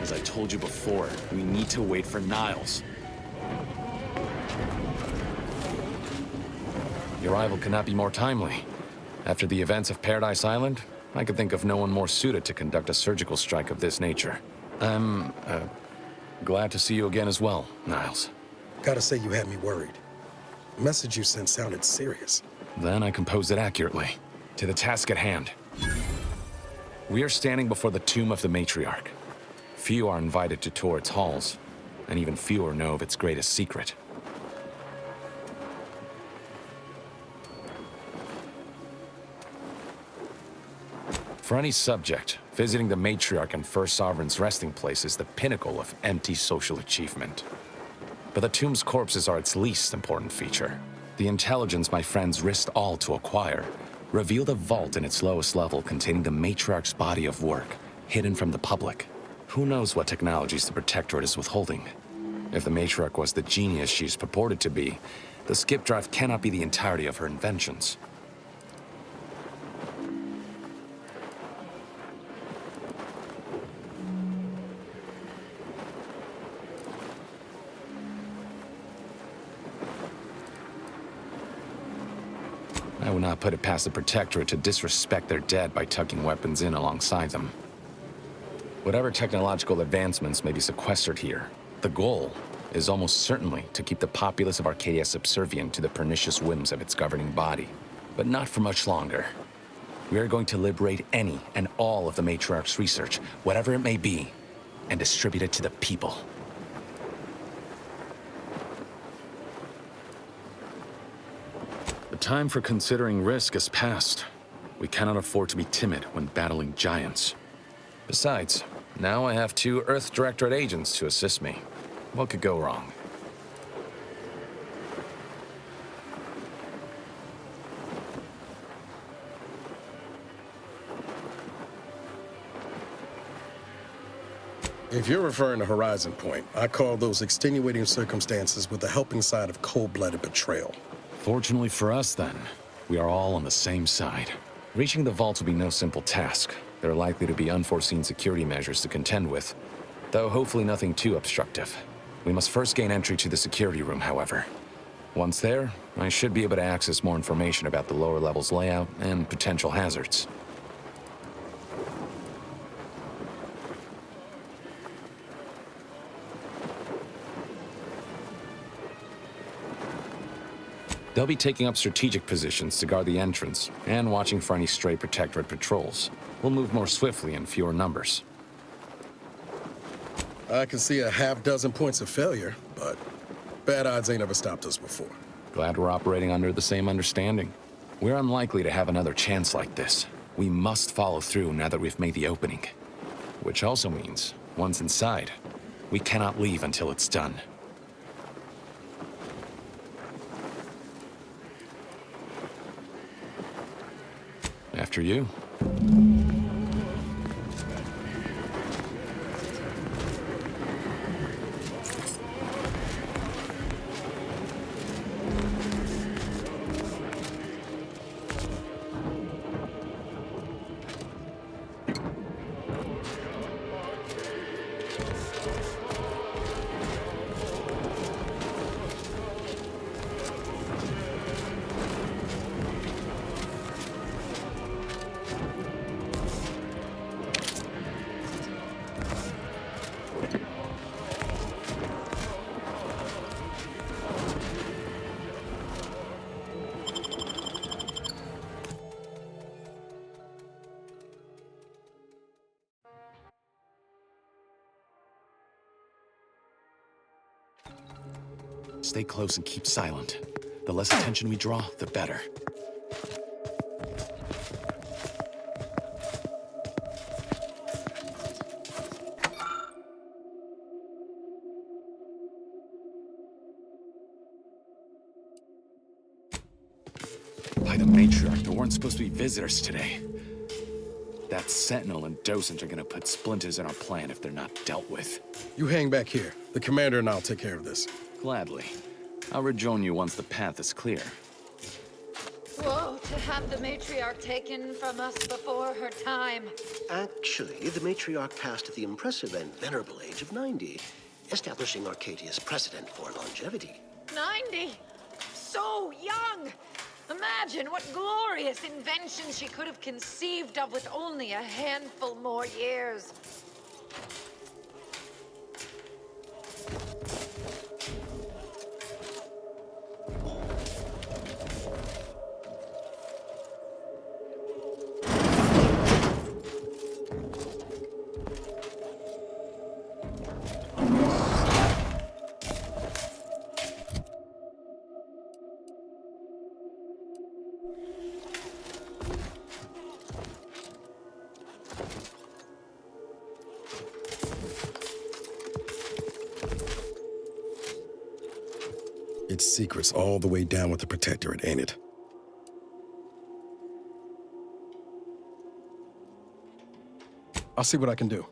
As I told you before, we need to wait for Niles. Your arrival could not be more timely. After the events of Paradise Island, I could think of no one more suited to conduct a surgical strike of this nature. I'm, glad to see you again as well, Niles. Gotta say you had me worried. The message you sent sounded serious. Then I composed it accurately. To the task at hand. We are standing before the tomb of the Matriarch. Few are invited to tour its halls, and even fewer know of its greatest secret. For any subject, visiting the Matriarch and First Sovereign's resting place is the pinnacle of empty social achievement. But the tomb's corpses are its least important feature. The intelligence my friends risked all to acquire revealed a vault in its lowest level containing the Matriarch's body of work, hidden from the public. Who knows what technologies the Protectorate is withholding? If the Matriarch was the genius she's purported to be, the skip drive cannot be the entirety of her inventions. I would not put it past the Protectorate to disrespect their dead by tucking weapons in alongside them. Whatever technological advancements may be sequestered here, the goal is almost certainly to keep the populace of Arcadia subservient to the pernicious whims of its governing body. But not for much longer. We are going to liberate any and all of the Matriarch's research, whatever it may be, and distribute it to the people. The time for considering risk is past. We cannot afford to be timid when battling giants. Besides, now I have 2 Earth Directorate agents to assist me. What could go wrong? If you're referring to Horizon Point, I call those extenuating circumstances with the helping side of cold-blooded betrayal. Fortunately for us, then, we are all on the same side. Reaching the vault will be no simple task. There are likely to be unforeseen security measures to contend with, though hopefully nothing too obstructive. We must first gain entry to the security room, however. Once there, I should be able to access more information about the lower level's layout and potential hazards. They'll be taking up strategic positions to guard the entrance and watching for any stray Protectorate patrols. We'll move more swiftly in fewer numbers. I can see a half-dozen points of failure, but bad odds ain't ever stopped us before. Glad we're operating under the same understanding. We're unlikely to have another chance like this. We must follow through now that we've made the opening. Which also means, once inside, we cannot leave until it's done. After you. Stay close and keep silent. The less attention we draw, the better. By the matriarch, there weren't supposed to be visitors today. That sentinel and docent are gonna put splinters in our plan if they're not dealt with. You hang back here. The commander and I'll take care of this. Gladly. I'll rejoin you once the path is clear. Whoa, to have the matriarch taken from us before her time. Actually, the matriarch passed at the impressive and venerable age of 90, establishing Arcadia's precedent for longevity. 90? So young! Imagine what glorious inventions she could have conceived of with only a handful more years. It's secrets all the way down with the Protectorate, ain't it? I'll see what I can do.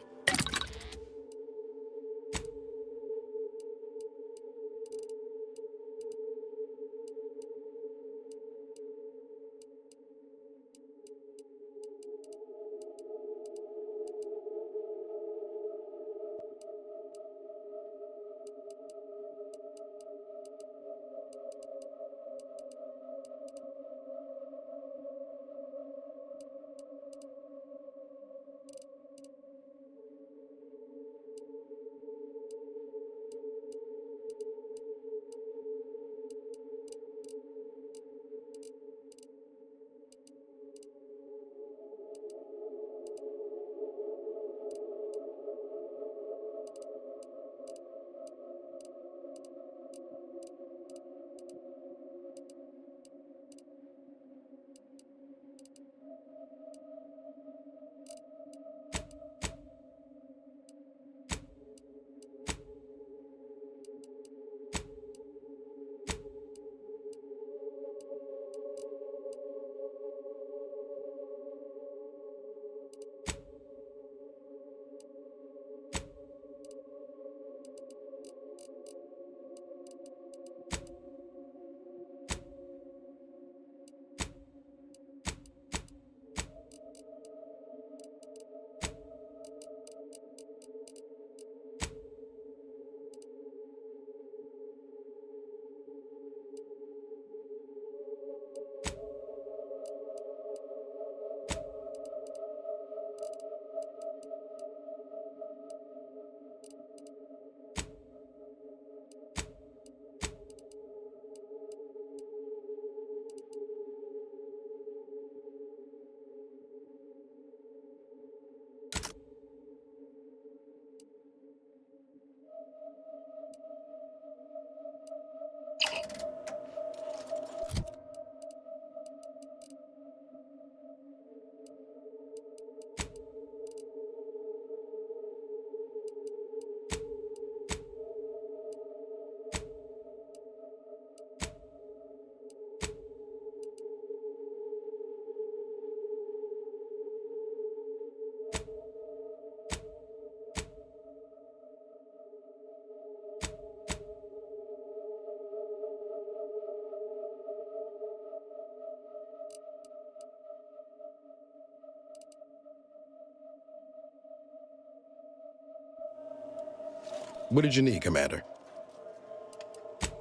What did you need, Commander?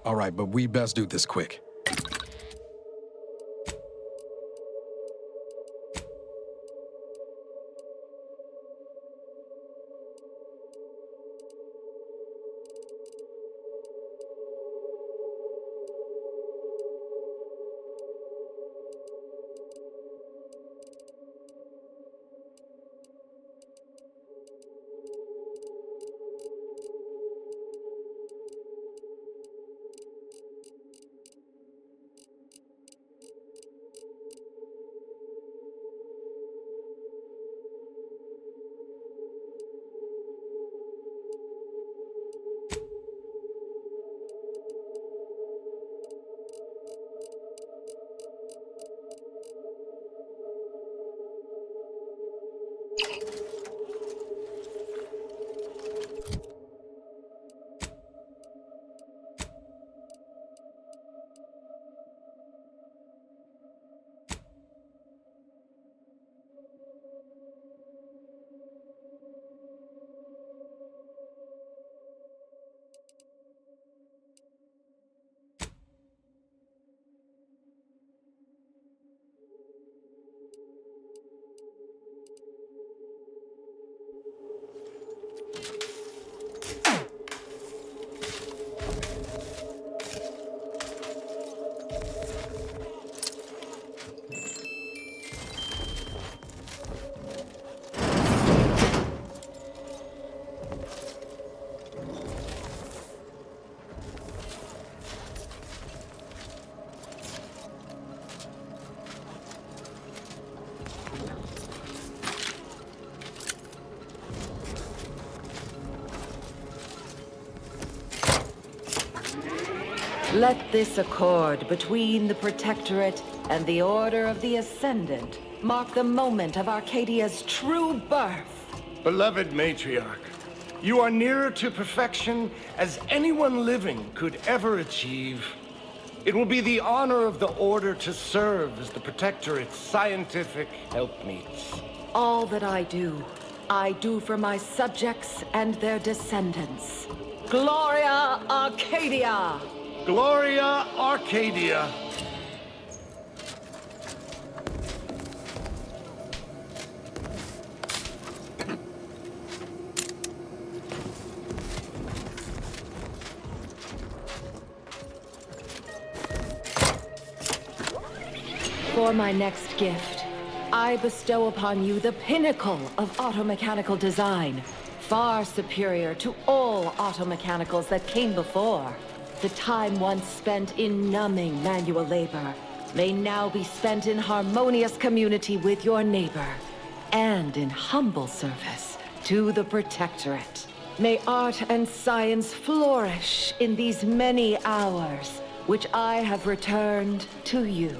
All right, but we best do this quick. Let this accord between the Protectorate and the Order of the Ascendant mark the moment of Arcadia's true birth. Beloved Matriarch, you are nearer to perfection as anyone living could ever achieve. It will be the honor of the Order to serve as the Protectorate's scientific helpmeets. All that I do for my subjects and their descendants. Gloria Arcadia! Gloria Arcadia! For my next gift, I bestow upon you the pinnacle of automechanical design, far superior to all automechanicals that came before. The time once spent in numbing manual labor may now be spent in harmonious community with your neighbor, and in humble service to the Protectorate. May art and science flourish in these many hours, which I have returned to you.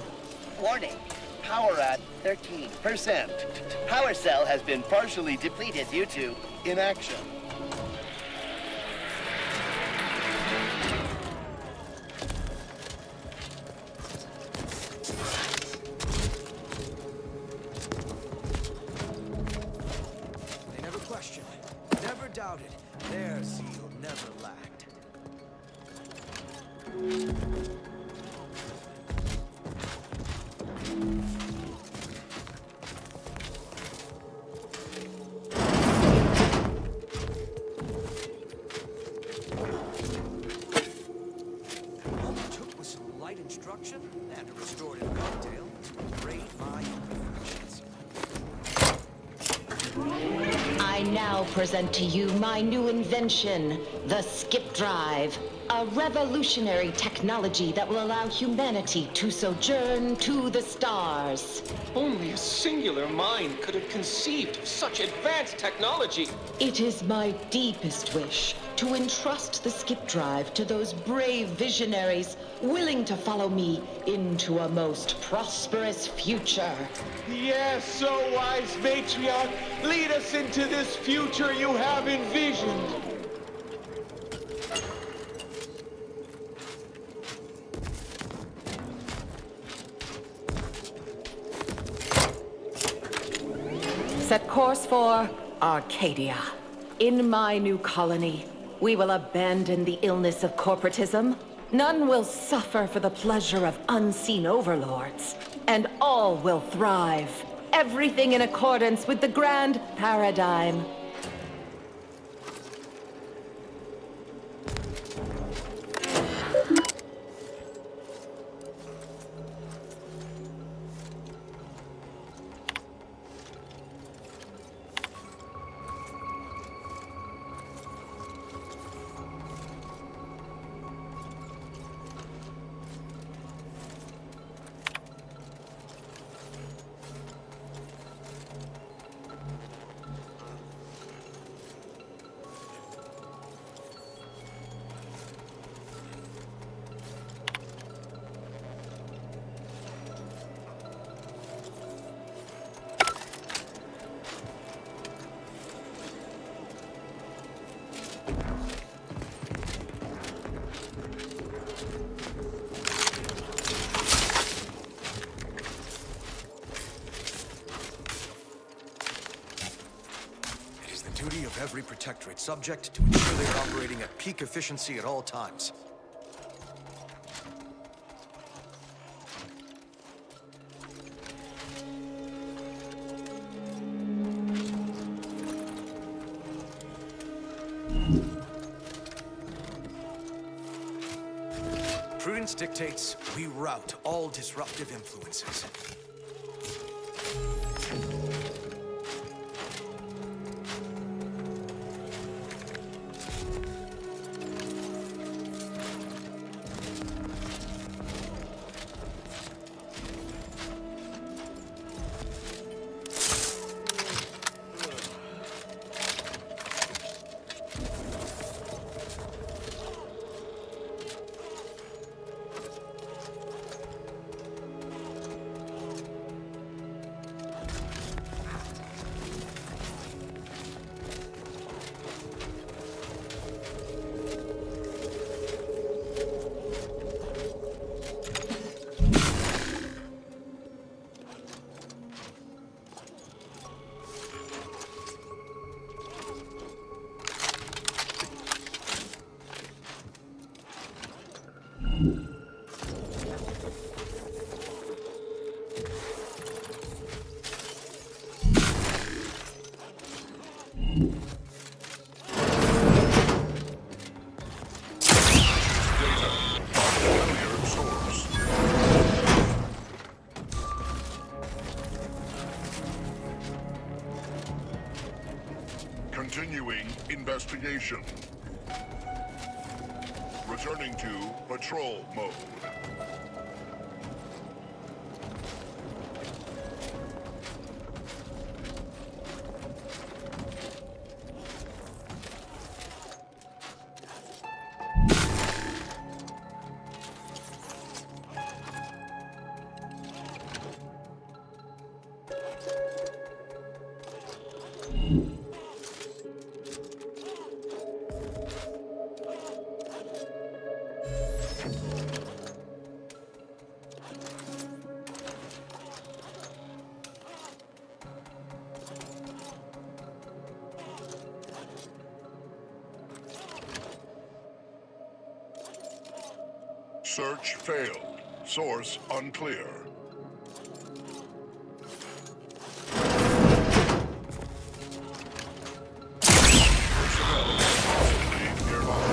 Warning, power at 13%. Power cell has been partially depleted due to inaction. They never questioned, never doubted. Their zeal never lacked. All it took was some light instruction and a restorative cocktail to raid my imperfections. I now present to you my new invention, the skip drive. A revolutionary technology that will allow humanity to sojourn to the stars. Only a singular mind could have conceived of such advanced technology. It is my deepest wish to entrust the skip drive to those brave visionaries willing to follow me into a most prosperous future. Yes, so wise matriarch, lead us into this future you have envisioned. Set course for Arcadia. In my new colony, we will abandon the illness of corporatism. None will suffer for the pleasure of unseen overlords. And all will thrive. Everything in accordance with the grand paradigm. Duty of every Protectorate subject to ensure they are operating at peak efficiency at all times. Prudence dictates we rout all disruptive influences. Continuing investigation. Returning to patrol mode. Search failed. Source unclear. Personnel possibly nearby.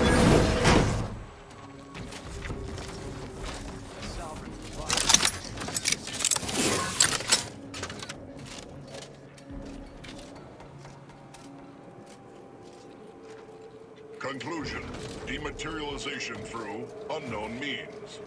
Conclusion. Dematerialization through unknown means.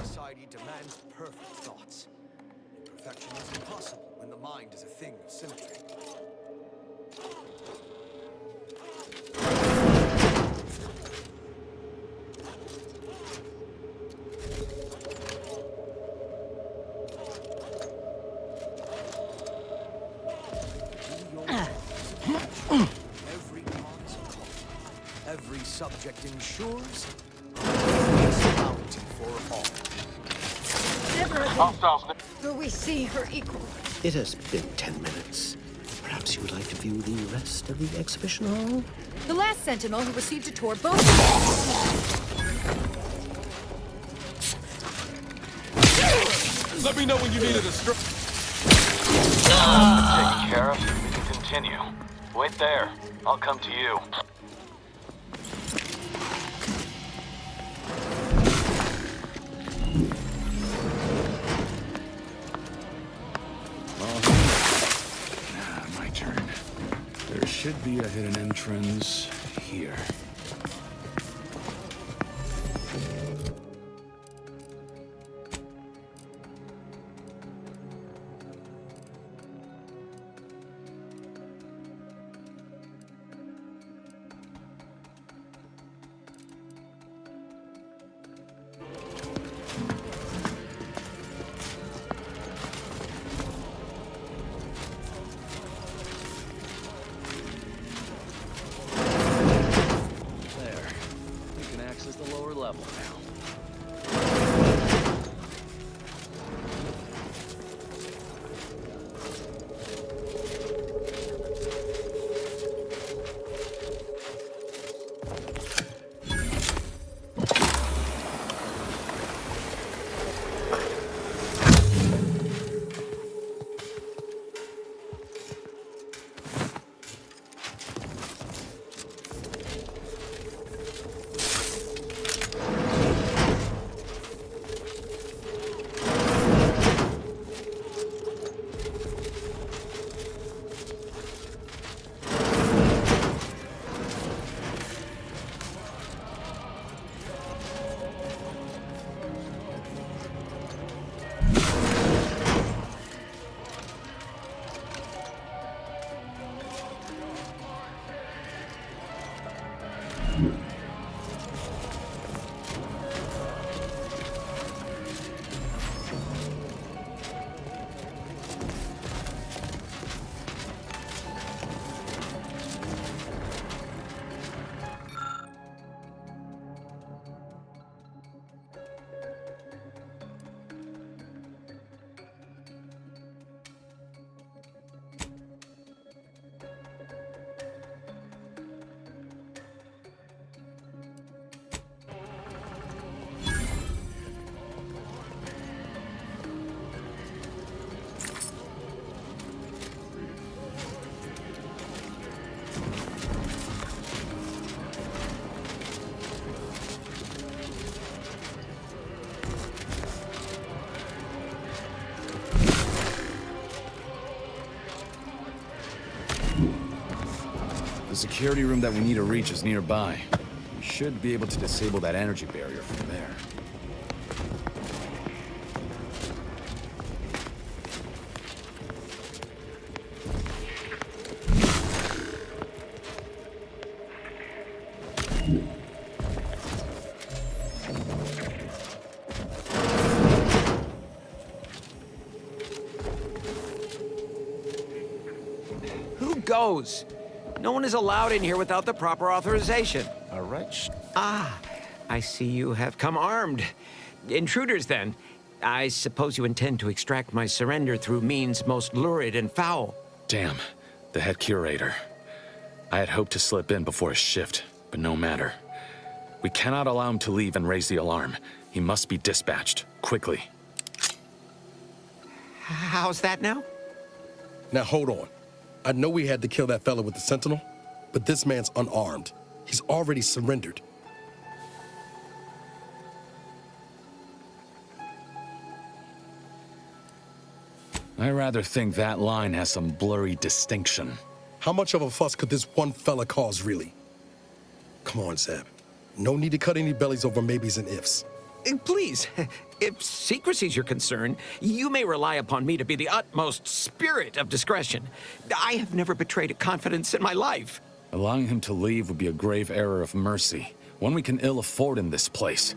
Society demands perfect thoughts. Imperfection is impossible mind is a thing of symmetry. Every pawn is a call. Every subject ensures bounty for all. Will we see her equal? It has been 10 minutes. Perhaps you would like to view the rest of the exhibition hall? The last sentinel who received a tour both. Let me know when you needed a strip. Taken care of. We can continue. Wait there. I'll come to you. My turn. There should be a hidden entrance here. The security room that we need to reach is nearby. We should be able to disable that energy barrier from there. Who goes? No one is allowed in here without the proper authorization. All right. Ah, I see you have come armed. Intruders, then. I suppose you intend to extract my surrender through means most lurid and foul. Damn, the head curator. I had hoped to slip in before his shift, but no matter. We cannot allow him to leave and raise the alarm. He must be dispatched, quickly. How's that now? Now hold on. I know we had to kill that fella with the Sentinel, but this man's unarmed. He's already surrendered. I rather think that line has some blurry distinction. How much of a fuss could this one fella cause, really? Come on, Zeb. No need to cut any bellies over maybes and ifs. Please, If secrecy's your concern, you may rely upon me to be the utmost spirit of discretion. I have never betrayed a confidence in my life. Allowing him to leave would be a grave error of mercy, one we can ill afford in this place.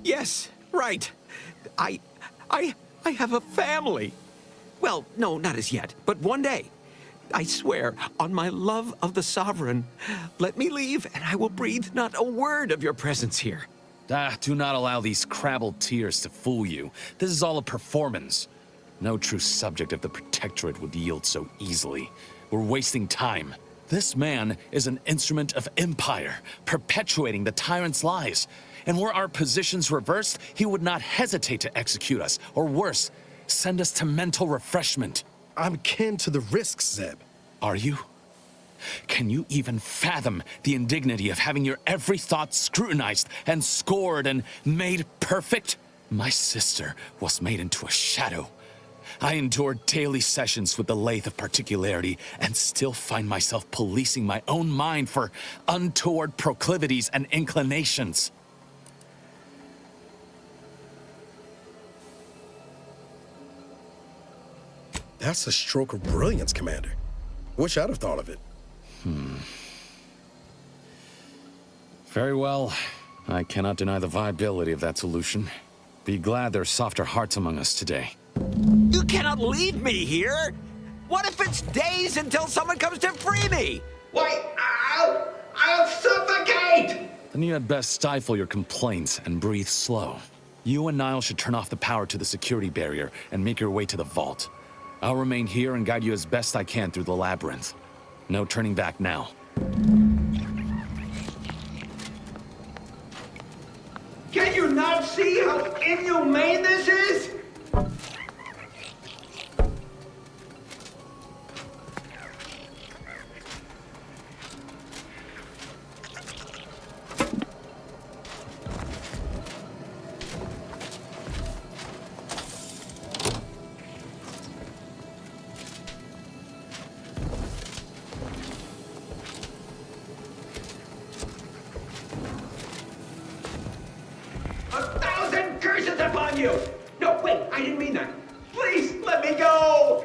Yes, right. I have a family. Well, no, not as yet, but one day. I swear, on my love of the Sovereign, let me leave and I will breathe not a word of your presence here. Do not allow these crabbled tears to fool you. This is all a performance. No true subject of the Protectorate would yield so easily. We're wasting time. This man is an instrument of empire, perpetuating the tyrant's lies. And were our positions reversed, he would not hesitate to execute us, or worse, send us to mental refreshment. I'm kin to the risks, Zeb. Are you? Can you even fathom the indignity of having your every thought scrutinized and scored and made perfect? My sister was made into a shadow. I endured daily sessions with the lathe of particularity and still find myself policing my own mind for untoward proclivities and inclinations. That's a stroke of brilliance, Commander. Wish I'd have thought of it. Very well. I cannot deny the viability of that solution. Be glad there are softer hearts among us today. You cannot leave me here! What if it's days until someone comes to free me? Why, I'll suffocate! Then you had best stifle your complaints and breathe slow. You and Niles should turn off the power to the security barrier and make your way to the vault. I'll remain here and guide you as best I can through the labyrinth. No turning back now. Can you not see how inhumane this is? Curses upon you! No, wait, I didn't mean that. Please, let me go!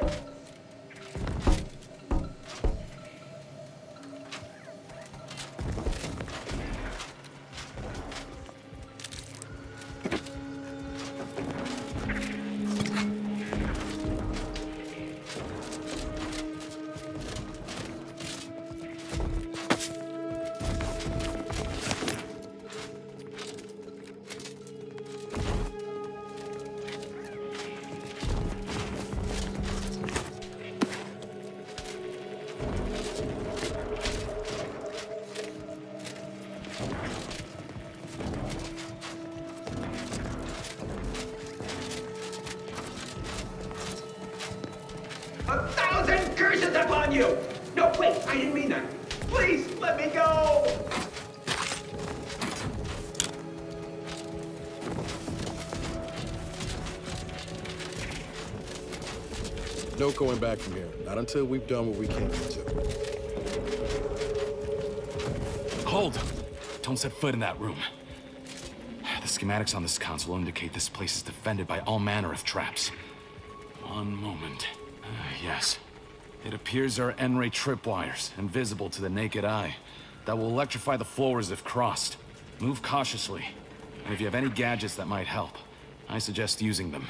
Curses upon you! No, wait, I didn't mean that. Please, let me go! No going back from here. Not until we've done what we came to. Hold! Don't set foot in that room. The schematics on this console indicate this place is defended by all manner of traps. One moment. Yes. It appears there are N-ray tripwires, invisible to the naked eye, that will electrify the floors if crossed. Move cautiously, and if you have any gadgets that might help, I suggest using them.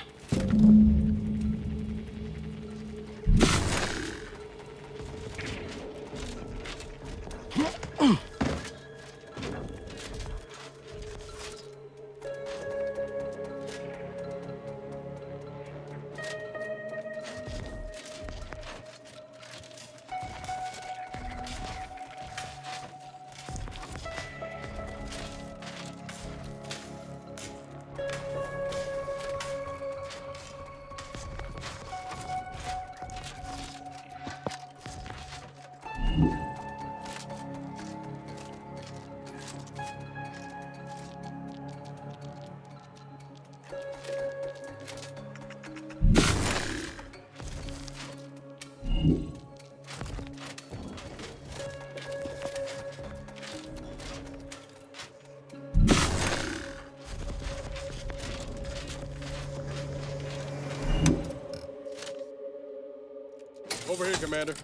Commander.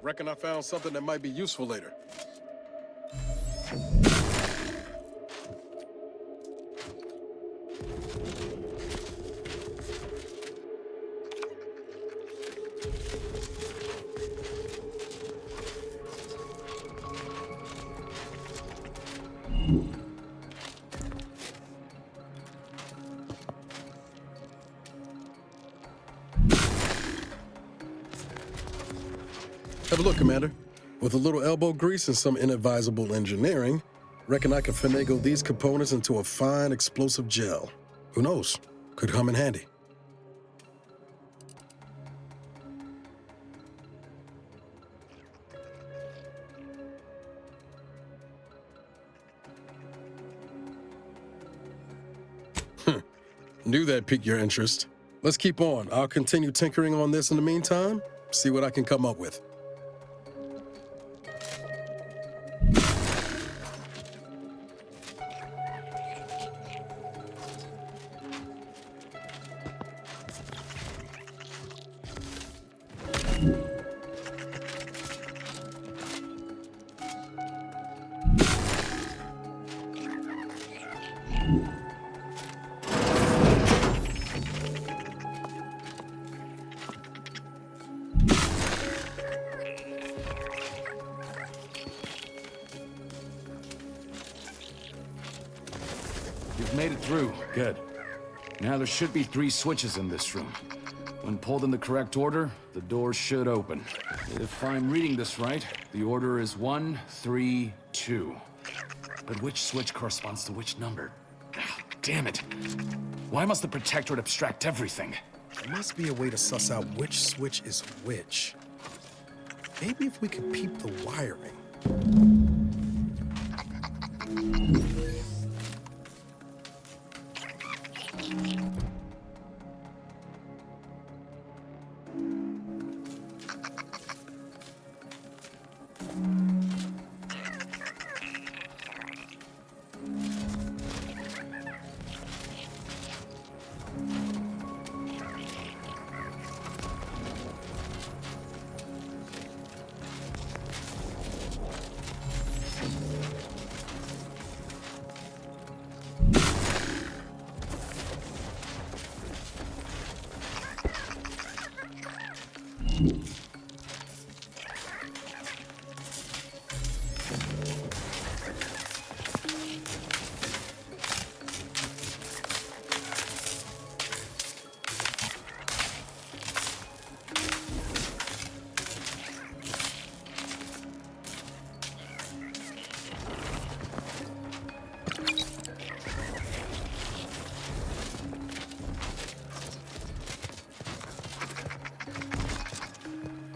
Reckon I found something that might be useful later. Have a look, Commander. With a little elbow grease and some inadvisable engineering, reckon I can finagle these components into a fine explosive gel. Who knows? Could come in handy. Knew that piqued your interest. Let's keep on. I'll continue tinkering on this in the meantime, see what I can come up with. You've made it through. Good. Now there should be 3 switches in this room. When pulled in the correct order, the door should open. If I'm reading this right, the order is 1, 3, 2. But which switch corresponds to which number? Ah, damn it. Why must the Protectorate abstract everything? There must be a way to suss out which switch is which. Maybe if we could peep the wiring.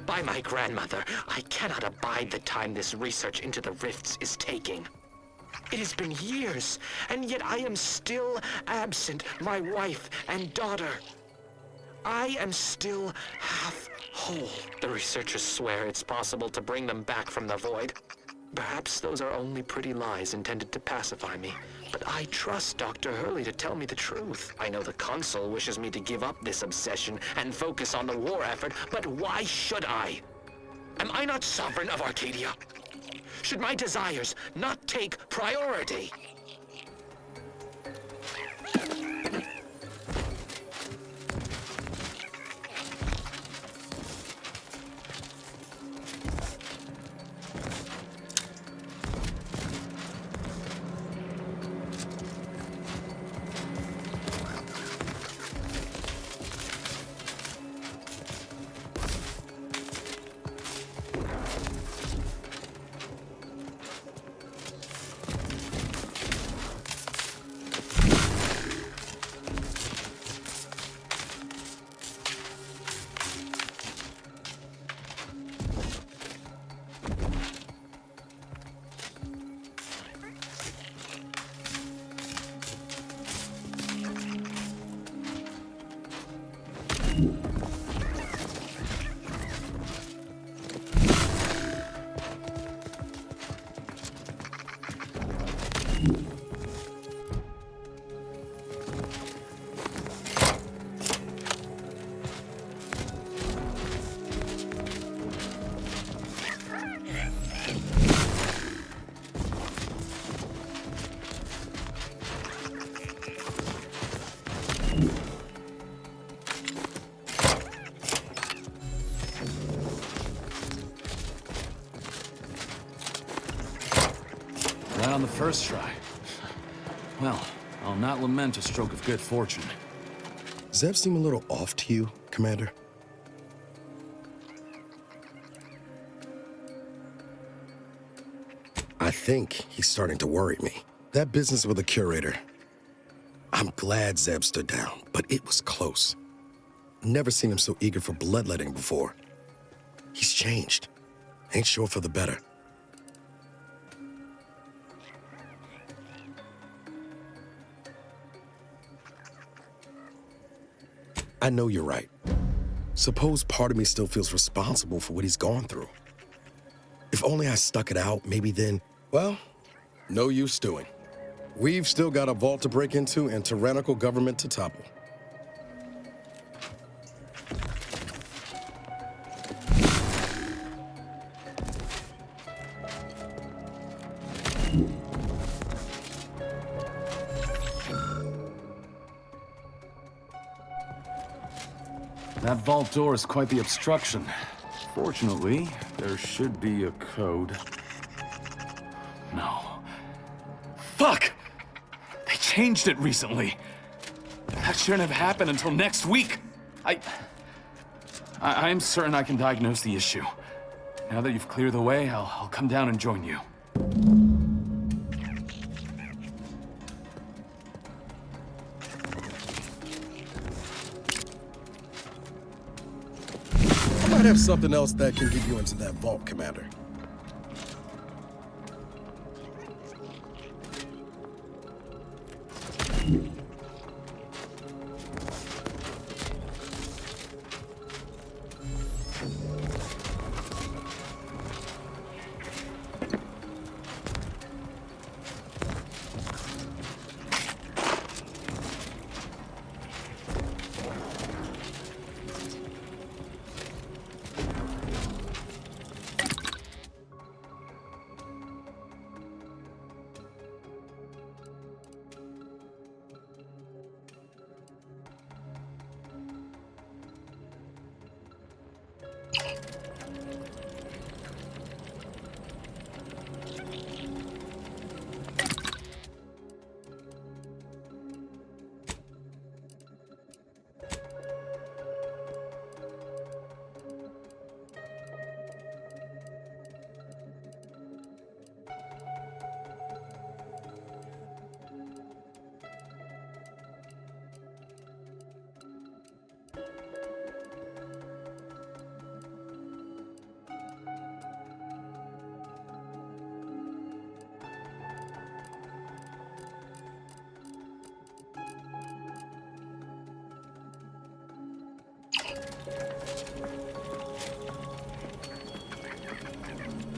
By my grandmother, I cannot abide the time this research into the rifts is taking. It has been years, and yet I am still absent my wife and daughter. I am still half whole. The researchers swear it's possible to bring them back from the void. Perhaps those are only pretty lies intended to pacify me. But I trust Dr. Hurley to tell me the truth. I know the Consul wishes me to give up this obsession and focus on the war effort, but why should I? Am I not sovereign of Arcadia? Should my desires not take priority? Right on the first try. Well, I'll not lament a stroke of good fortune. Does that seem a little off to you, Commander? I think he's starting to worry me. That business with the curator. I'm glad Zeb stood down, but it was close. Never seen him so eager for bloodletting before. He's changed. Ain't sure for the better. I know you're right. Suppose part of me still feels responsible for what he's gone through. If only I stuck it out, maybe then, well, no use stewing. We've still got a vault to break into and tyrannical government to topple. That vault door is quite the obstruction. Fortunately, there should be a code. No. Fuck! They changed it recently. That shouldn't have happened until next week. I'm certain I can diagnose the issue. Now that you've cleared the way, I'll come down and join you. I might have something else that can get you into that vault, Commander.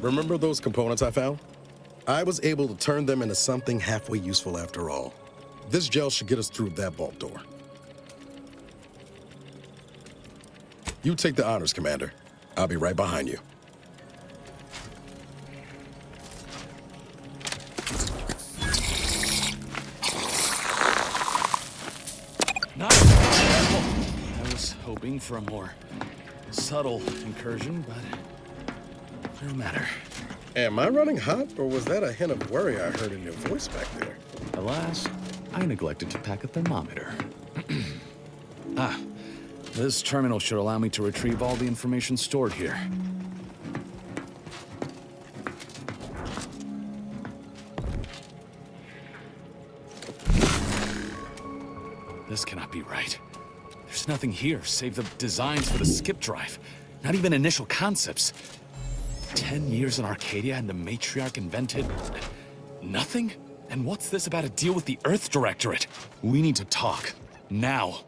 Remember those components I found? I was able to turn them into something halfway useful after all. This gel should get us through that vault door. You take the honors, Commander. I'll be right behind you. Nice. I was hoping for a more subtle incursion, but no matter. Am I running hot, or was that a hint of worry I heard in your voice back there? Alas, I neglected to pack a thermometer. This terminal should allow me to retrieve all the information stored here. This cannot be right. There's nothing here save the designs for the skip drive. Not even initial concepts. 10 years in Arcadia and the Matriarch invented nothing? And what's this about a deal with the Earth Directorate? We need to talk. Now.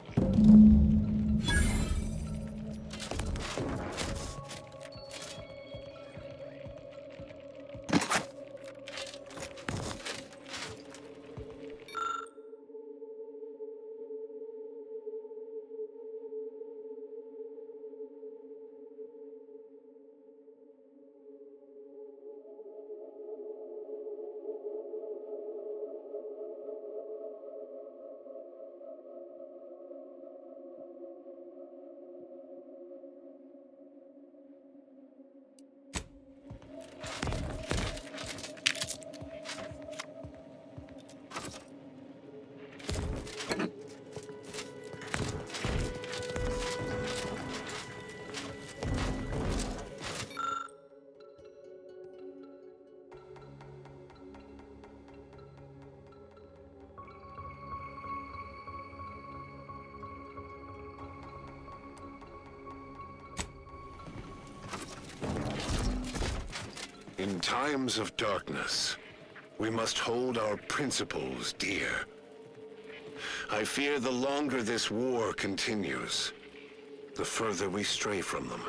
In times of darkness, we must hold our principles dear. I fear the longer this war continues, the further we stray from them.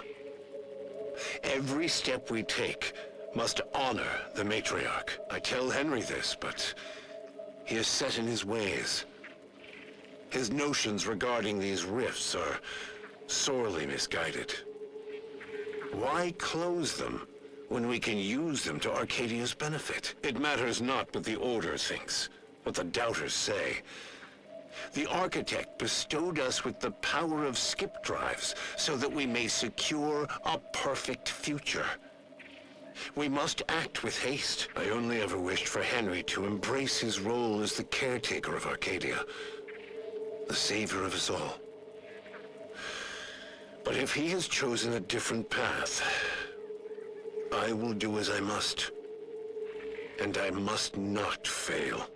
Every step we take must honor the matriarch. I tell Henry this, but he is set in his ways. His notions regarding these rifts are sorely misguided. Why close them when we can use them to Arcadia's benefit? It matters not what the Order thinks, what the Doubters say. The Architect bestowed us with the power of skip drives so that we may secure a perfect future. We must act with haste. I only ever wished for Henry to embrace his role as the caretaker of Arcadia, the savior of us all. But if he has chosen a different path, I will do as I must. And I must not fail.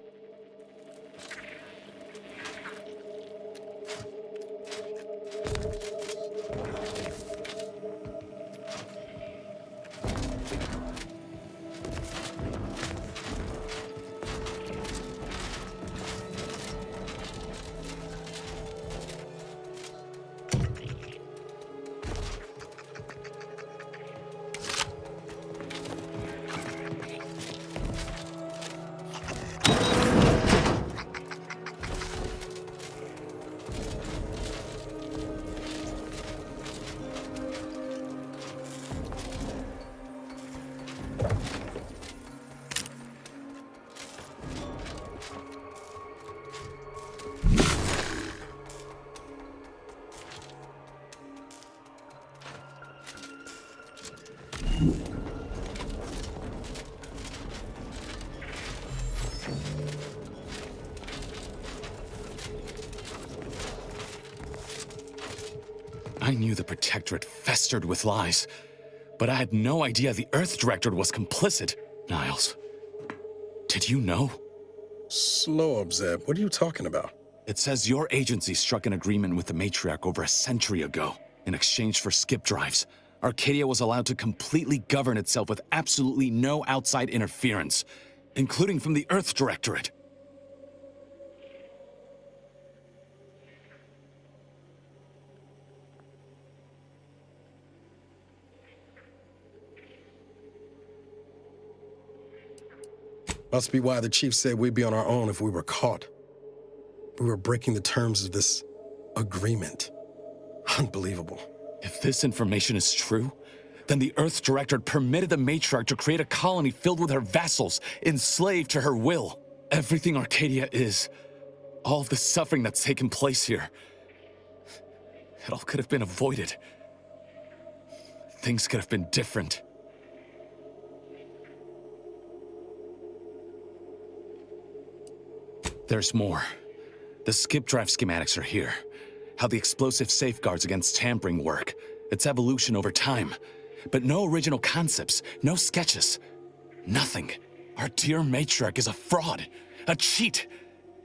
I knew the Protectorate festered with lies, but I had no idea the Earth Directorate was complicit. Niles, did you know? Slow up, Zeb. What are you talking about? It says your agency struck an agreement with the Matriarch over a century ago. In exchange for skip drives, Arcadia was allowed to completely govern itself with absolutely no outside interference, including from the Earth Directorate. Must be why the chief said we'd be on our own if we were caught. We were breaking the terms of this agreement. Unbelievable. If this information is true, then the Earth Directorate permitted the Matriarch to create a colony filled with her vassals, enslaved to her will. Everything Arcadia is, all of the suffering that's taken place here, it all could have been avoided. Things could have been different. There's more. The skip drive schematics are here. How the explosive safeguards against tampering work, its evolution over time. But no original concepts, no sketches. Nothing. Our dear Matriarch is a fraud, a cheat.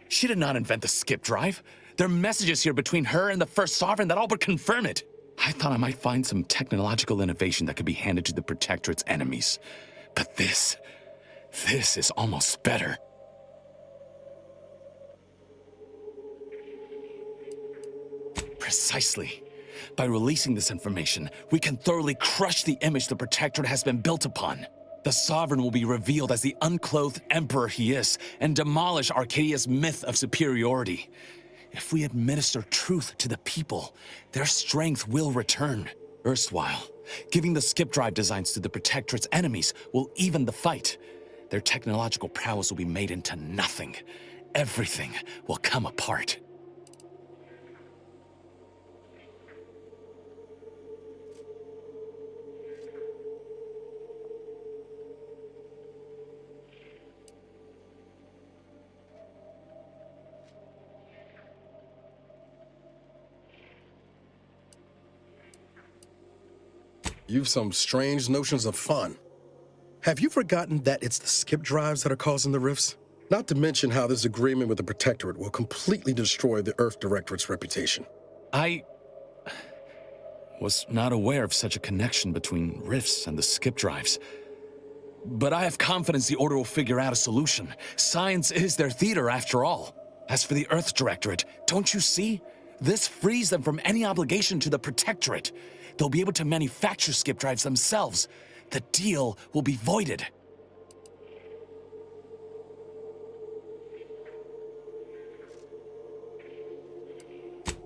She did not invent the skip drive. There are messages here between her and the First Sovereign that all but confirm it. I thought I might find some technological innovation that could be handed to the Protectorate's enemies. But this is almost better. Precisely. By releasing this information, we can thoroughly crush the image the Protectorate has been built upon. The Sovereign will be revealed as the unclothed emperor he is, and demolish Arcadia's myth of superiority. If we administer truth to the people, their strength will return. Erstwhile, giving the skip drive designs to the Protectorate's enemies will even the fight. Their technological prowess will be made into nothing. Everything will come apart. You've some strange notions of fun. Have you forgotten that it's the skip drives that are causing the rifts? Not to mention how this agreement with the Protectorate will completely destroy the Earth Directorate's reputation. I was not aware of such a connection between rifts and the skip drives. But I have confidence the Order will figure out a solution. Science is their theater, after all. As for the Earth Directorate, don't you see? This frees them from any obligation to the Protectorate. They'll be able to manufacture skip drives themselves. The deal will be voided.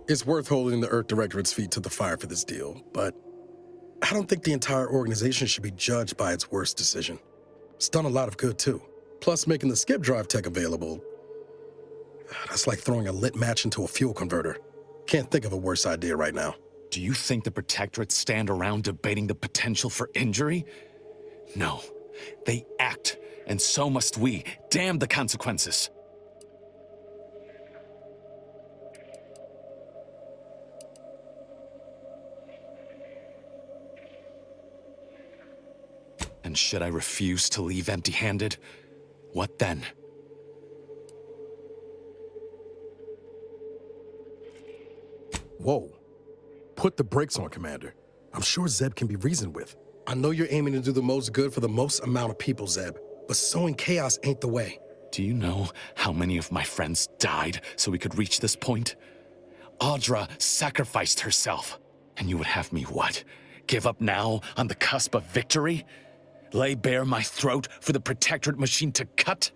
It's worth holding the Earth Directorate's feet to the fire for this deal, but I don't think the entire organization should be judged by its worst decision. It's done a lot of good, too. Plus, making the skip drive tech available, that's like throwing a lit match into a fuel converter. Can't think of a worse idea right now. Do you think the Protectorate stand around debating the potential for injury? No. They act, and so must we. Damn the consequences. And should I refuse to leave empty-handed? What then? Whoa. Put the brakes on, Commander. I'm sure Zeb can be reasoned with. I know you're aiming to do the most good for the most amount of people, Zeb, but sowing chaos ain't the way. Do you know how many of my friends died so we could reach this point? Audra sacrificed herself. And you would have me what? Give up now on the cusp of victory? Lay bare my throat for the Protectorate machine to cut?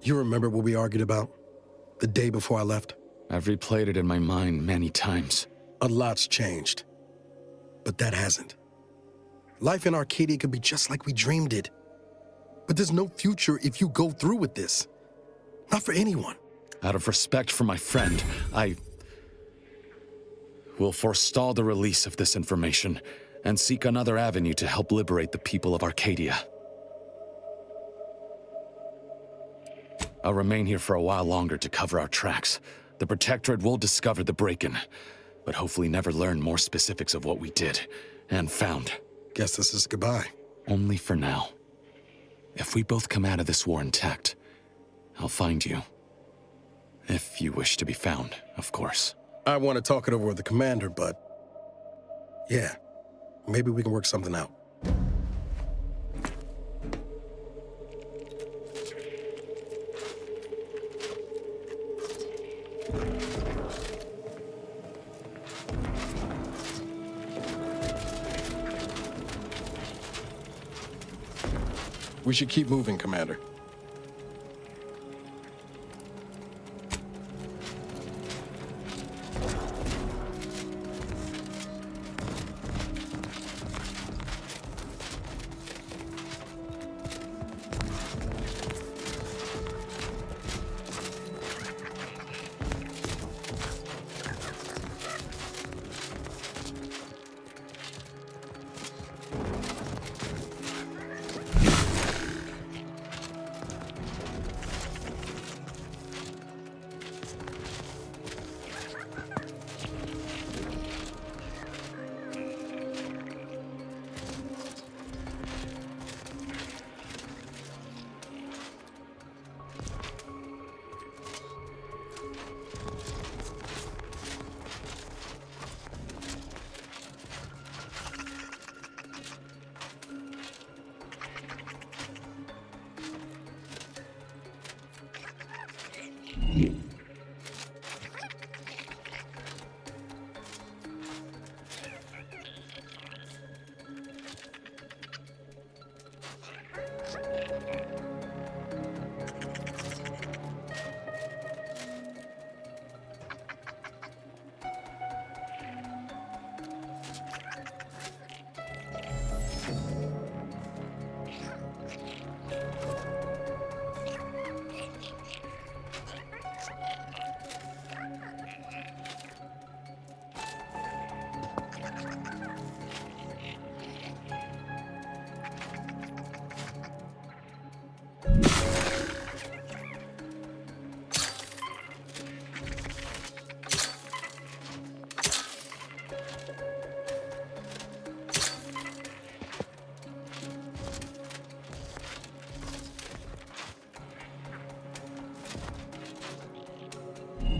You remember what we argued about the day before I left? I've replayed it in my mind many times. A lot's changed, but that hasn't. Life in Arcadia could be just like we dreamed it. But there's no future if you go through with this. Not for anyone. Out of respect for my friend, I will forestall the release of this information and seek another avenue to help liberate the people of Arcadia. I'll remain here for a while longer to cover our tracks. The Protectorate will discover the break-in, but hopefully never learn more specifics of what we did and found. Guess this is goodbye. Only for now. If we both come out of this war intact, I'll find you. If you wish to be found, of course. I want to talk it over with the Commander, but yeah, maybe we can work something out. We should keep moving, Commander.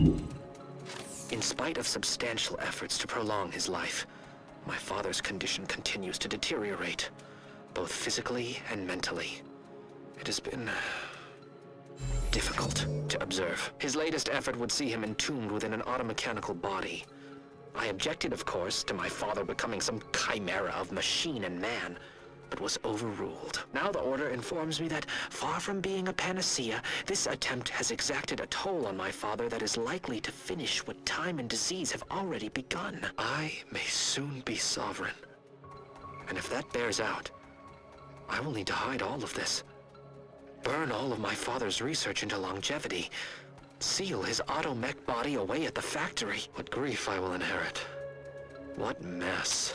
In spite of substantial efforts to prolong his life, my father's condition continues to deteriorate, both physically and mentally. It has been difficult to observe. His latest effort would see him entombed within an automechanical body. I objected, of course, to my father becoming some chimera of machine and man, but was overruled. Now the Order informs me that, far from being a panacea, this attempt has exacted a toll on my father that is likely to finish what time and disease have already begun. I may soon be sovereign. And if that bears out, I will need to hide all of this. Burn all of my father's research into longevity. Seal his auto-mech body away at the factory. What grief I will inherit. What mess.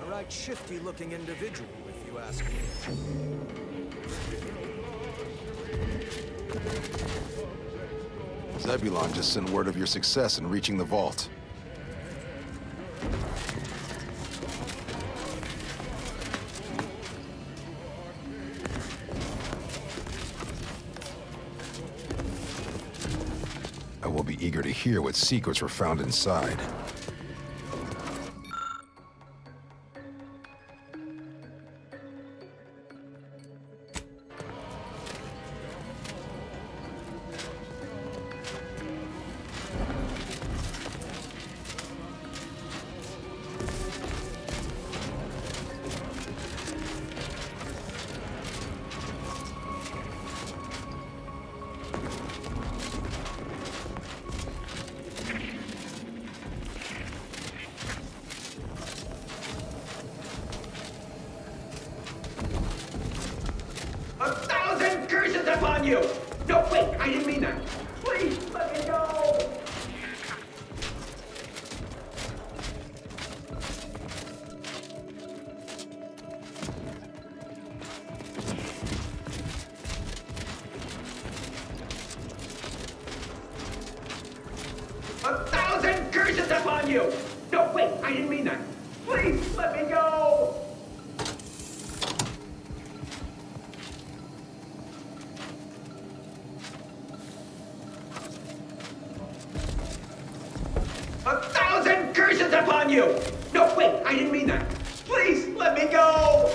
A right shifty-looking individual, if you ask me. Nebulon just sent word of your success in reaching the vault. I will be eager to hear what secrets were found inside. Curses upon you! No, wait, I didn't mean that. Please, let me go! Curses upon you! No, wait, I didn't mean that. Please, let me go! Curses upon you! No, wait, I didn't mean that. Please, let me go!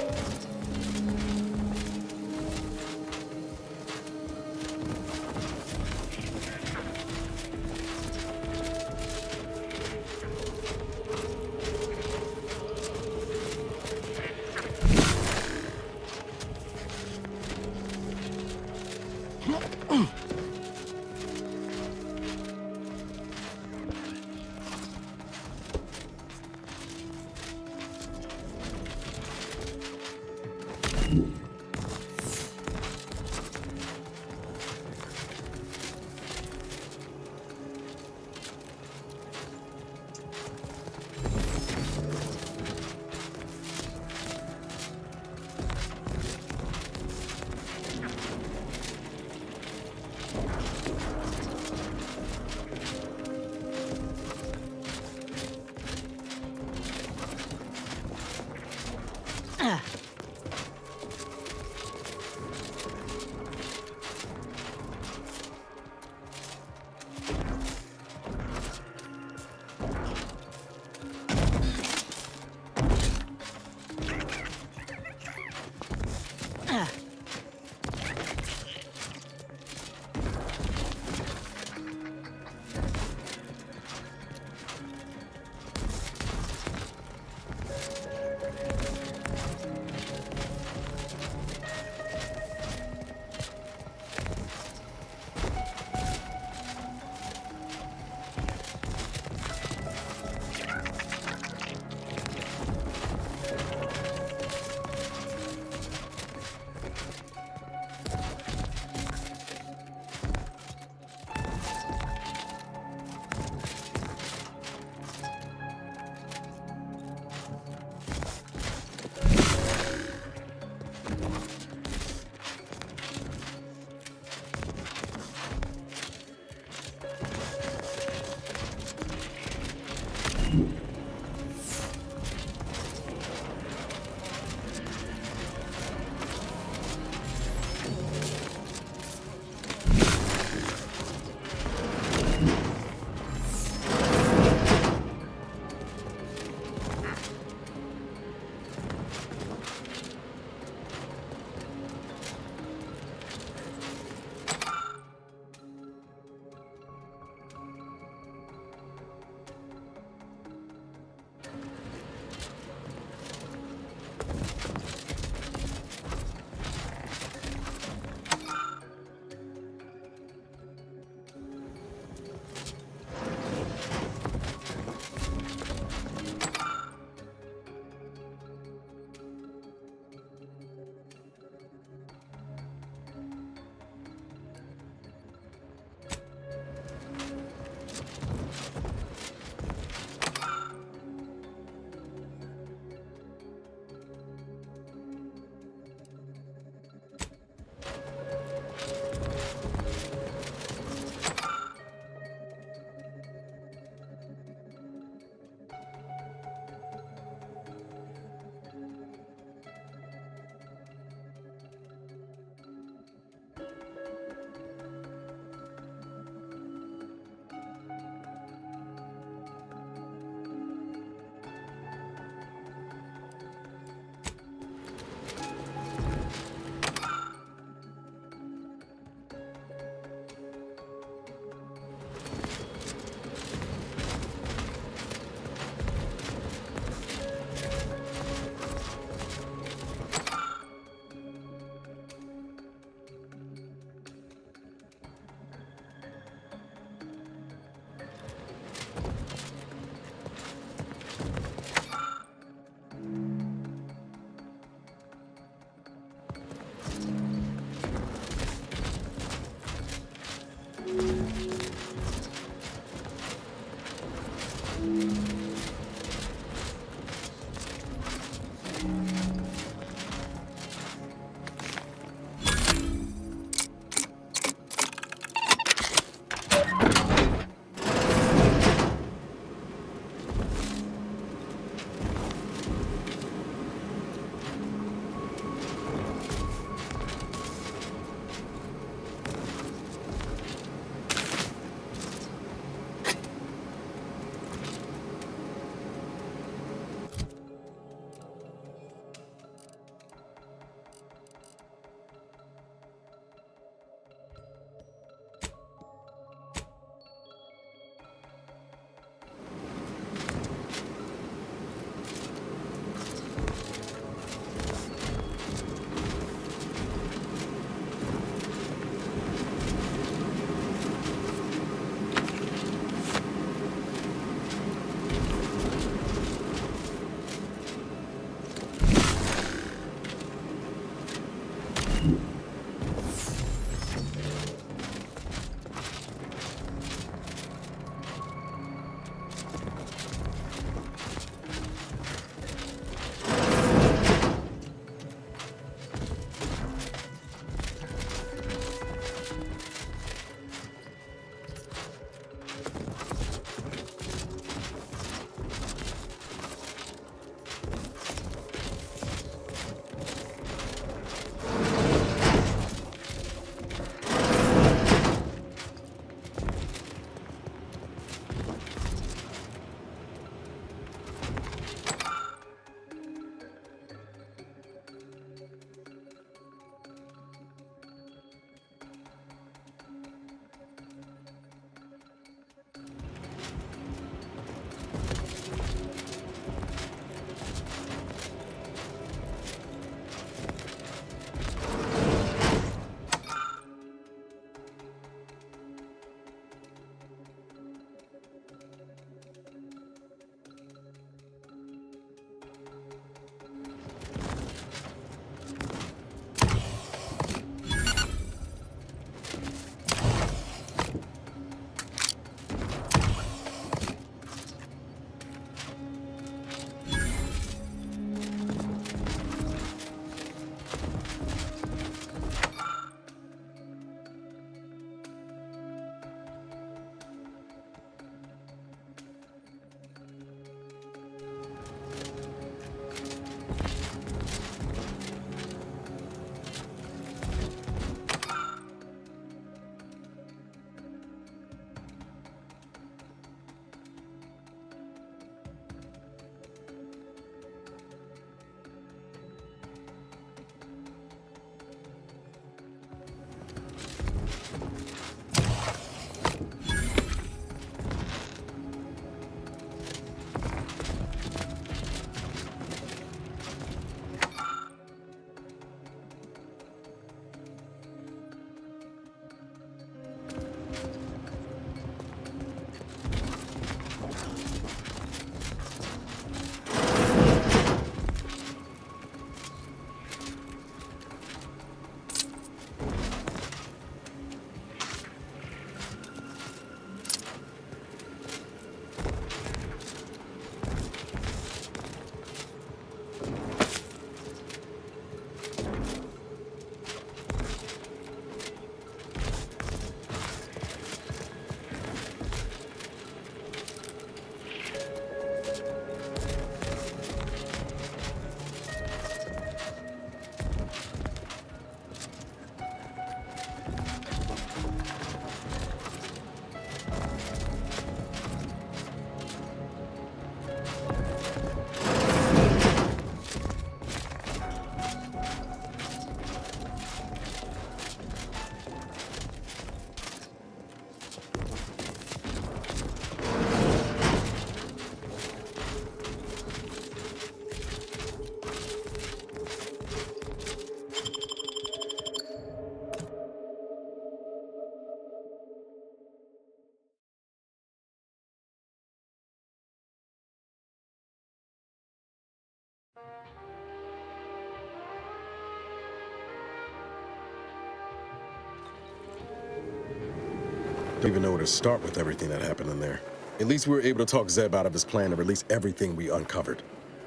Don't even know where to start with everything that happened in there. At least we were able to talk Zeb out of his plan to release everything we uncovered.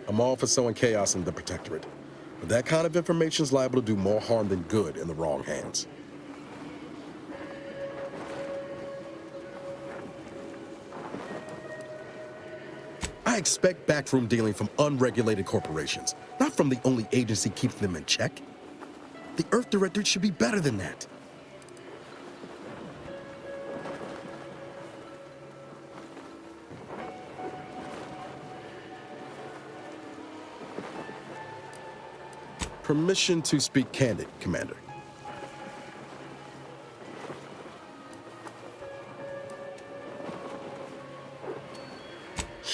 I'm all for sowing chaos in the Protectorate, but that kind of information is liable to do more harm than good in the wrong hands. I expect backroom dealing from unregulated corporations, not from the only agency keeping them in check. The Earth Directorate should be better than that. Permission to speak candid, Commander.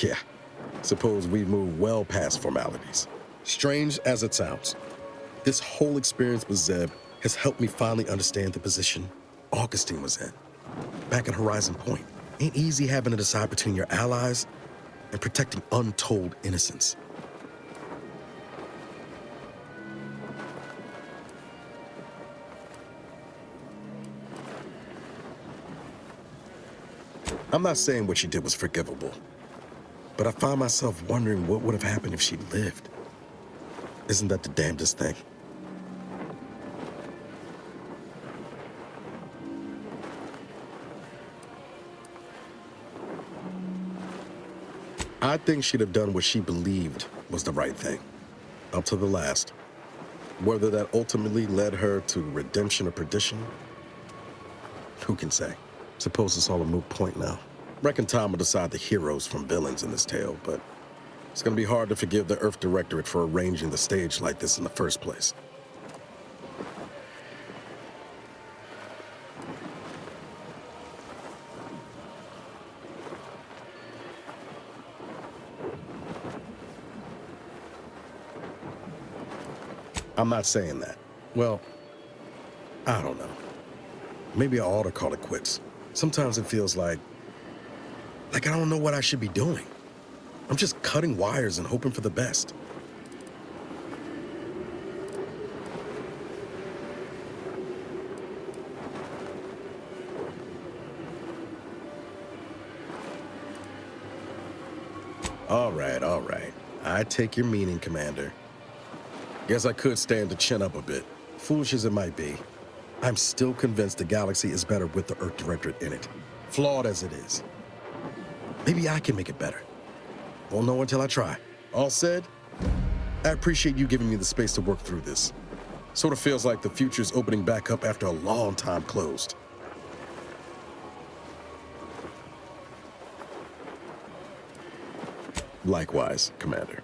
Yeah, suppose we've moved well past formalities. Strange as it sounds, this whole experience with Zeb has helped me finally understand the position Augustine was in. Back at Horizon Point, ain't easy having to decide between your allies and protecting untold innocence. I'm not saying what she did was forgivable, but I find myself wondering what would have happened if she lived. Isn't that the damnedest thing? I think she'd have done what she believed was the right thing, up to the last. Whether that ultimately led her to redemption or perdition, who can say? Suppose it's all a moot point now. Reckon time will decide the heroes from villains in this tale, but it's gonna be hard to forgive the Earth Directorate for arranging the stage like this in the first place. I'm not saying that. Well, I don't know. Maybe I ought to call it quits. Sometimes it feels like I don't know what I should be doing. I'm just cutting wires and hoping for the best. All right. I take your meaning, Commander. Guess I could stand to chin up a bit. Foolish as it might be, I'm still convinced the galaxy is better with the Earth Directorate in it, flawed as it is. Maybe I can make it better. Won't know until I try. All said, I appreciate you giving me the space to work through this. Sort of feels like the future's opening back up after a long time closed. Likewise, Commander.